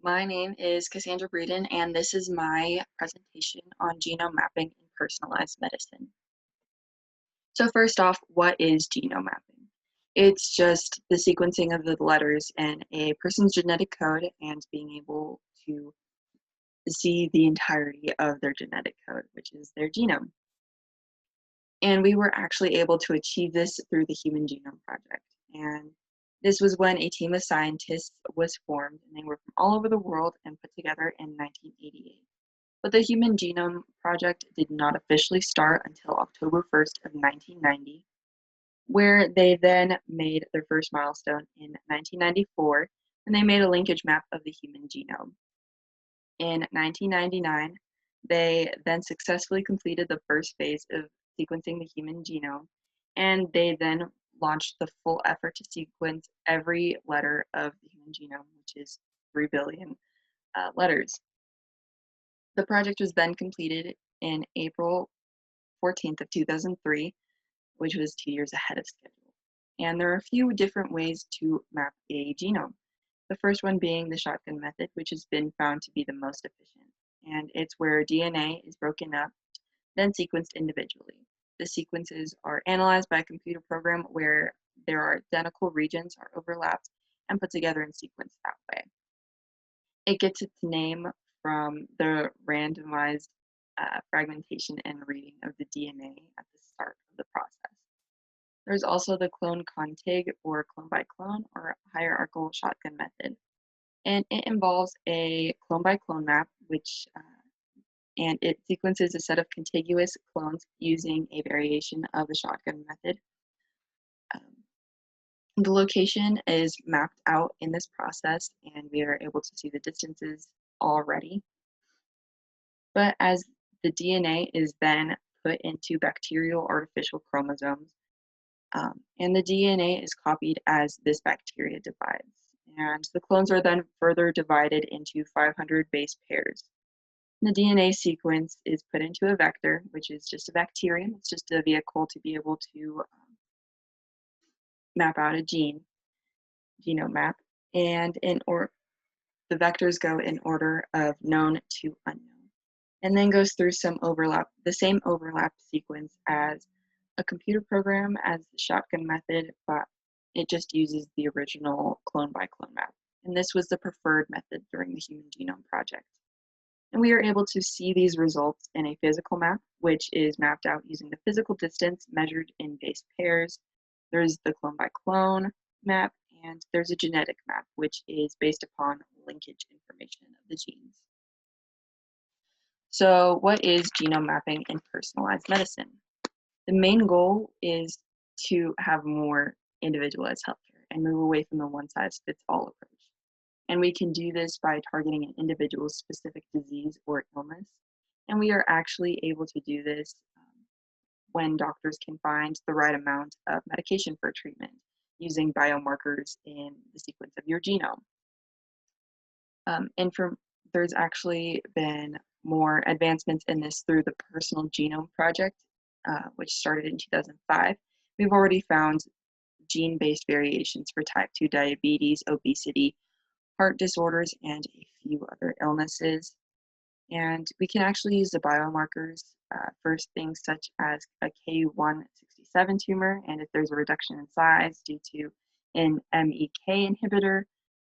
My name is Cassandra Breeden, and this is my presentation on genome mapping in personalized medicine. So first off, what is genome mapping? It's just the sequencing of the letters in a person's genetic code and being able to see the entirety of their genetic code, which is their genome. And we were actually able to achieve this through the Human Genome Project. And this was when a team of scientists was formed, and they were from all over the world and put together in 1988. But the Human Genome Project did not officially start until October 1st of 1990, where they then made their first milestone in 1994, and they made a linkage map of the human genome. In 1999, they then successfully completed the first phase of sequencing the human genome, and they then launched the full effort to sequence every letter of the human genome, which is 3 billion letters. The project was then completed in April 14th of 2003, which was 2 years ahead of schedule. And there are a few different ways to map a genome. The first one being the shotgun method, which has been found to be the most efficient. And it's where DNA is broken up, then sequenced individually. The sequences are analyzed by a computer program where there are identical regions are overlapped and put together and sequenced that way. It gets its name from the randomized fragmentation and reading of the DNA at the start of the process. There's also the clone contig or clone by clone or hierarchical shotgun method. And it involves a clone by clone map, and it sequences a set of contiguous clones using a variation of the shotgun method. The location is mapped out in this process, and we are able to see the distances already. But as the DNA is then put into bacterial artificial chromosomes, and the DNA is copied as this bacteria divides. And the clones are then further divided into 500 base pairs. The DNA sequence is put into a vector, which is just a bacterium. It's just a vehicle to be able to map out a genome map. And the vectors go in order of known to unknown, and then goes through the same overlap sequence as a computer program as the shotgun method, but it just uses the original clone by clone map. And this was the preferred method during the Human Genome Project. And we are able to see these results in a physical map, which is mapped out using the physical distance measured in base pairs. There's the clone by clone map, and there's a genetic map, which is based upon linkage information of the genes. So what is genome mapping in personalized medicine? The main goal is to have more individualized healthcare and move away from the one-size-fits-all approach. And we can do this by targeting an individual's specific disease or illness. And we are actually able to do this when doctors can find the right amount of medication for treatment using biomarkers in the sequence of your genome. There's actually been more advancements in this through the Personal Genome Project, which started in 2005. We've already found gene-based variations for type 2 diabetes, obesity, heart disorders, and a few other illnesses. And we can actually use the biomarkers for things such as a K167 tumor, and if there's a reduction in size due to an MEK inhibitor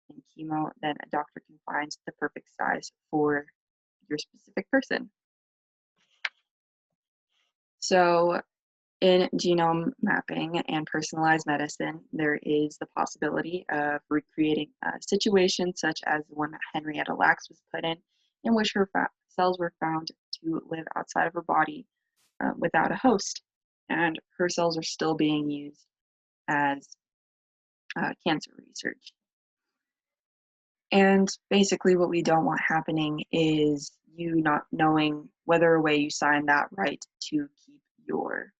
in chemo, then a doctor can find the perfect size for your specific person. So in genome mapping and personalized medicine, there is the possibility of recreating a situation such as the one that Henrietta Lacks was put in which her cells were found to live outside of her body without a host, and her cells are still being used as cancer research. And basically what we don't want happening is you not knowing whether way you sign that right to keep your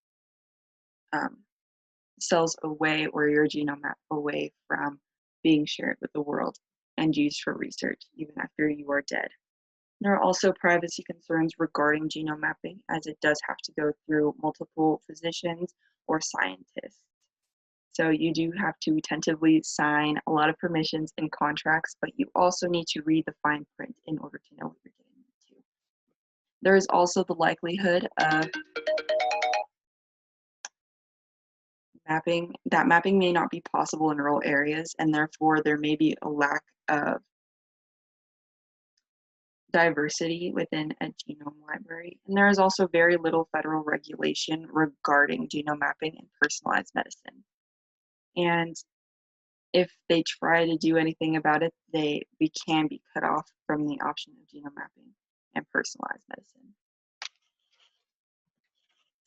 cells away or your genome map away from being shared with the world and used for research even after you are dead. There are also privacy concerns regarding genome mapping, as it does have to go through multiple physicians or scientists. So you do have to tentatively sign a lot of permissions and contracts, but you also need to read the fine print in order to know what you're getting into. There is also the likelihood of mapping may not be possible in rural areas, and therefore there may be a lack of diversity within a genome library. And there is also very little federal regulation regarding genome mapping and personalized medicine. And if they try to do anything about it, we can be cut off from the option of genome mapping and personalized medicine.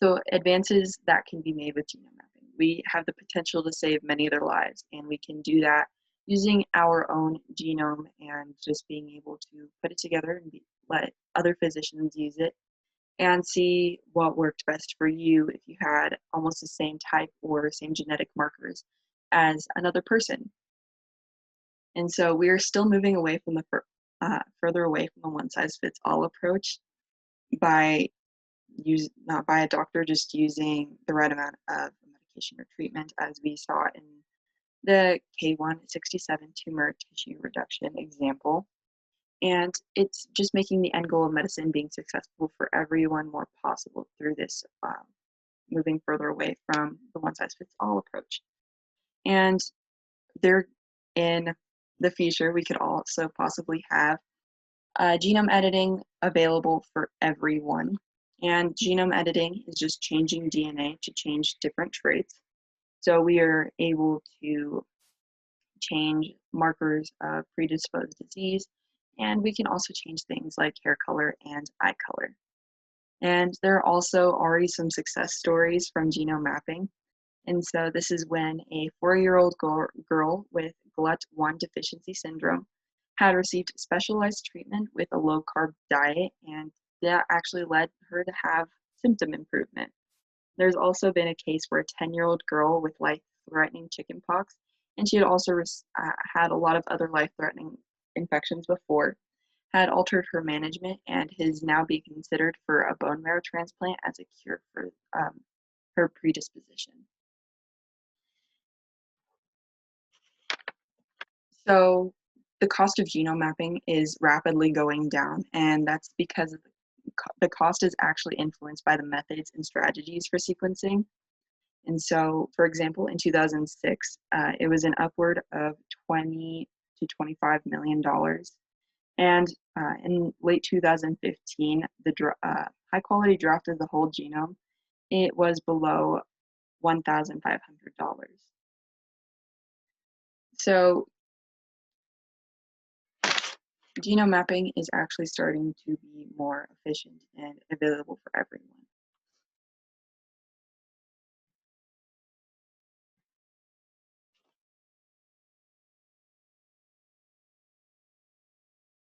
So advances that can be made with genome mapping. We have the potential to save many of their lives, and we can do that using our own genome and just being able to put it together and let other physicians use it and see what worked best for you if you had almost the same type or same genetic markers as another person. And so we are still moving away from further away from the one-size-fits-all approach by not by a doctor just using the right amount of medication or treatment, as we saw in the K167 tumor tissue reduction example. And it's just making the end goal of medicine being successful for everyone more possible through this moving further away from the one-size-fits-all approach. And there, in the future, we could also possibly have genome editing available for everyone. And genome editing is just changing DNA to change different traits. So we are able to change markers of predisposed disease, and we can also change things like hair color and eye color. And there are also already some success stories from genome mapping. And so this is when a 4-year-old girl with GLUT1 deficiency syndrome had received specialized treatment with a low-carb diet, and that actually led her to have symptom improvement. There's also been a case where a 10-year-old girl with life-threatening chickenpox, and she had also had a lot of other life-threatening infections before, had altered her management and is now being considered for a bone marrow transplant as a cure for her predisposition. So the cost of genome mapping is rapidly going down, and that's because the cost is actually influenced by the methods and strategies for sequencing. And so, for example, in 2006, it was an upward of $20 to $25 million. And in late 2015, the high quality draft of the whole genome, it was below $1,500. So genome mapping is actually starting to be more efficient and available for everyone.